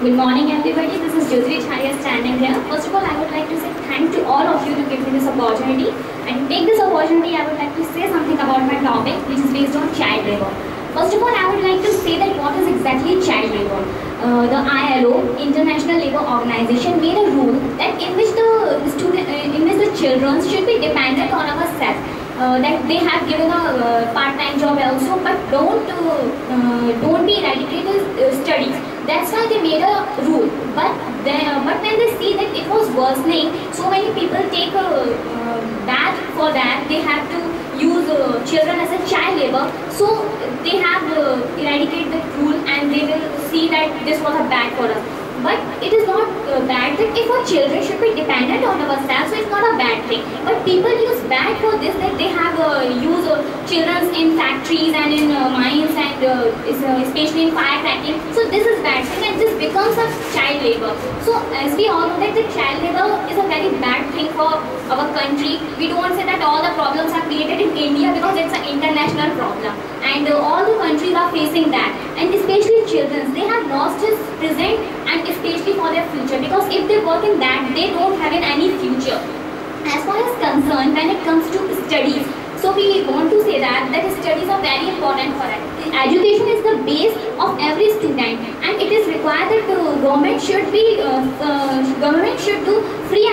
Good morning everybody, this is Jyoti Chhaya standing here. First of all, I would like to say thank to all of you to give me this opportunity. And to take this opportunity, I would like to say something about my topic, which is based on child labor. First of all, I would like to say that what is exactly child labor. The ILO, International Labour Organization, made a rule that in which the children should be dependent on ourselves. That they have given a part-time job also, but don't be eradicated studies. That's why they made a rule. But when they see that it was worsening, so many people take a bad for that. They have to use children as a child labor. So they have eradicated the rule, and they will see that this was a bad for us. But it is not bad that if our children should be dependent on ourselves, so it's not a bad thing. But people use bad for this, that they have use children in factories and in mines and especially in firecracking. So this is bad thing, and this becomes a child labor. So as we all know that the child labor is a very bad thing for our country. We don't say that all the problems are created in India, because it's an international problem, and all the countries are facing that. And especially children, they have lost his present and especially for their future, because if they work in that, they don't have any future. As far as concerned, when it comes to studies, so we want to say that studies are very important for us. Education is the base of every student, and it is required that government should do free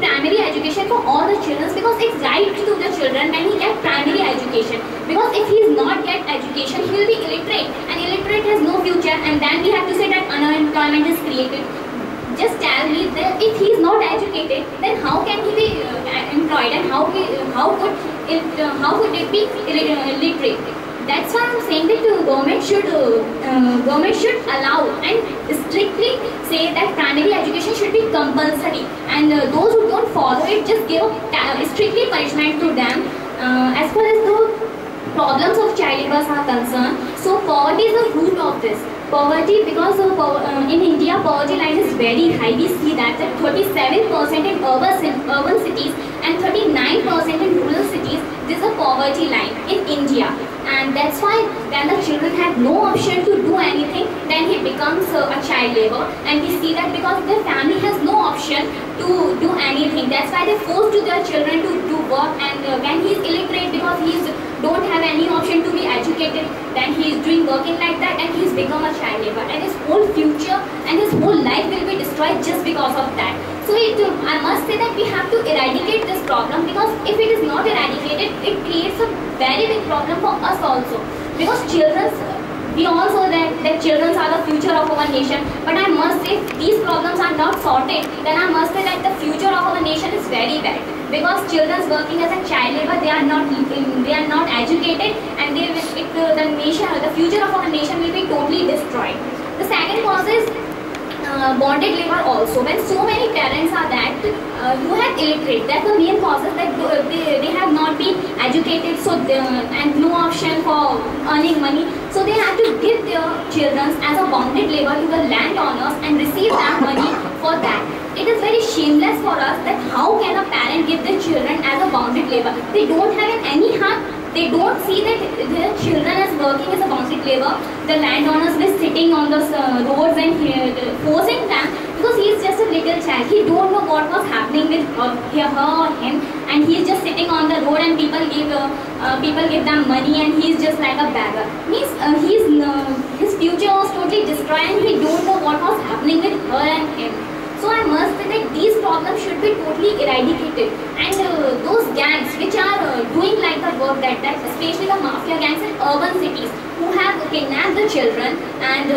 primary education for all the children, because it's right to the children when he get primary education. Because if he is not get education, he will be illiterate, and illiterate has no future, and then we have to say that unemployment is created. Just tell me that if he is not educated, then how can he be employed, and how could it be literate? That's why I'm saying that government should allow and strictly say that primary education should be compulsory, and those who don't follow it, just give strictly punishment to them. As far as the problems of child labor are concerned, so poverty is the root of this. Poverty, because in India poverty line is very high. We see that 37% in urban cities and 39% in rural cities. This is a poverty line in India, and that's why when the children have no option to do anything, then he becomes a child labor. And we see that because their family has no option to do anything, that's why they force to their children to do work. And when he is illiterate, because he don't have any option to be educated, then he is doing working like that, and he's become a child labor, and his whole future and his whole life will be destroyed just because of that. So I must say that we have to eradicate this problem, because if it is not eradicated, it creates a very big problem for us also. Because we all know that children are the future of our nation, but I must say if these problems are not sorted, then I must say that the future of our nation is very bad. Because children working as a child labor, they are not educated, and the future of our nation will be totally destroyed. The second cause is bonded labor also. When so many parents are who have illiterate, that's the main causes, that they have not been educated, so and no option for earning money, so they have to give their children as a bonded labor to the landowners and receive that money for that. It is very shameless for us that how can a parent give their children as a bonded labor. They don't have any harm. They don't see that their children is working as a bonded labor. The landowners were sitting on the roads and forcing them, because he is just a little child. He don't know what was happening with her or him, and he is just sitting on the road, and people give them money, and he is just like a beggar. Means his future was totally destroyed, and he don't know what was happening with her and him. So I must say that these problems should be totally eradicated, and those gangs which are doing like the work that especially the mafia gangs in urban cities, who have kidnapped the children and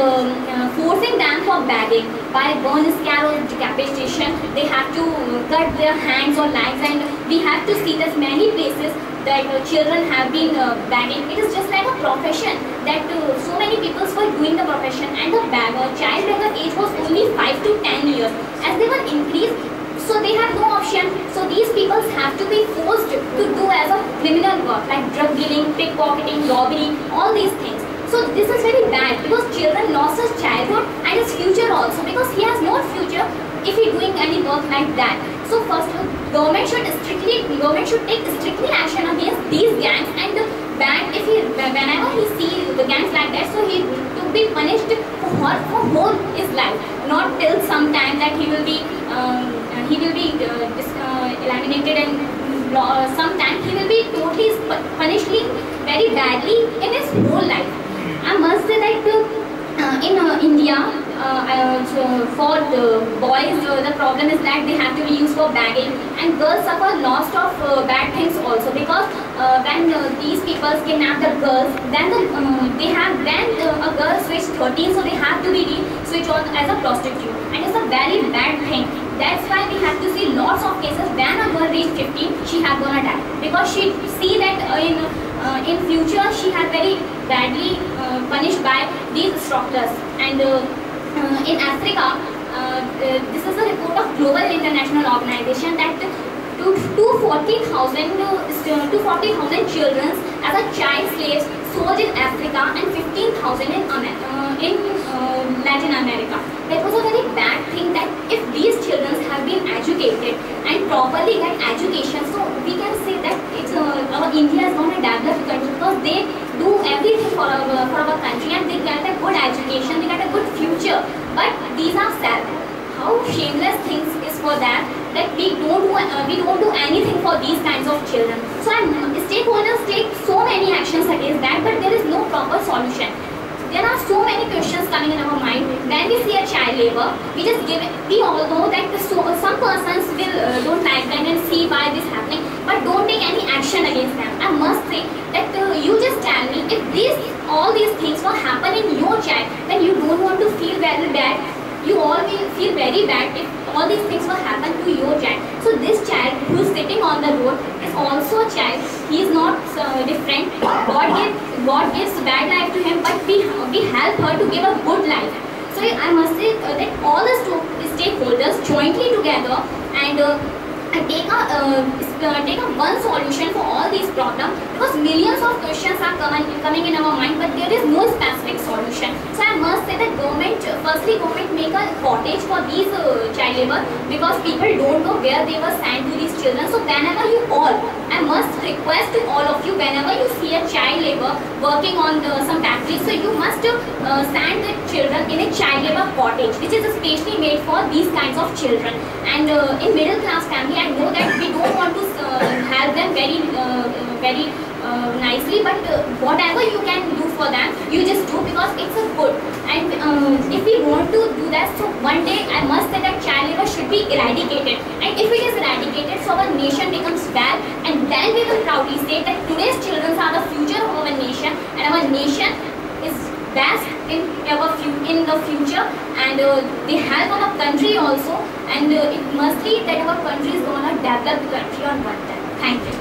forcing them for begging by burn, scare or decapitation. They have to cut their hands or legs, and we have to see that many places that children have been begging. It is just like a profession that so many people were doing the profession, and the child beggar age was only 5 to 10 years. As they were increased, so they have no option. So these people have to be forced to do as a criminal work like drug dealing, pickpocketing, robbery, all these things. So this is very bad, because children lost his childhood and his future also, because he has no future if he doing any work like that. So first, government should take strictly action against these gangs, and ban whenever he see the gangs like that, so he to be punished for whole his life. not till some time that he will be eliminated, and sometime he will be totally punished very badly in his whole life. I must say that in India, for the boys, the problem is that they have to be used for bagging, and girls suffer lots of bad things also, because when these people kidnap the girls, then when a girl switch 13, so they have to be switched on as a prostitute, and it's a very bad thing. That's why we have to see lots of cases when a girl reach 15, she has gonna die, because she see that in future she has very badly punished by these instructors. And in Africa, this is a report of Global International Organization that 240,000 children as a child slaves sold in Africa, and 15,000 in Latin America. That was a very bad thing, that if these children have been educated and properly get education, so we can say that it's our India is going to develop country, because they do everything for our country, and they get a good education, they get a good future. But these are sad. How shameless things is for that we don't do anything for these kinds of children. So stakeholders take so many actions against that, but there is no proper solution. There are so many questions coming in our mind when we see a child labor. We all know that some persons will don't like them and see why this is happening, but don't take any action against them. I must say that you just tell me, if all these things will happen in your child, then you don't want to feel very bad. You all will feel very bad if all these things will happen to your child. So this child who is sitting on the road is also a child. He is not different. God gives bad life to him, but we help her to give a good life. So I must say that all the stakeholders jointly together and take a one solution for all these problems, because millions of questions are coming in our mind, but there is no specific solution. So I must say that government make a cottage for these child labor, because people don't know where they were sent to these children. So whenever I must request to all of you, whenever you see a child labor working on some factory, so you must send the children in a child labor cottage, which is especially made for these kinds of children. And in middle class family, I know that we don't want to help them very nicely, but whatever you can do for them, you just do, because it's a good. And if we want to do that, so one day I must say that child labor should be eradicated. And if it is eradicated, so our nation becomes well, and then we will proudly say that today's children are the future of our nation, and our nation is best in the future, and they help our country also, and it must be that our country is going to develop the country on one time. Thank you.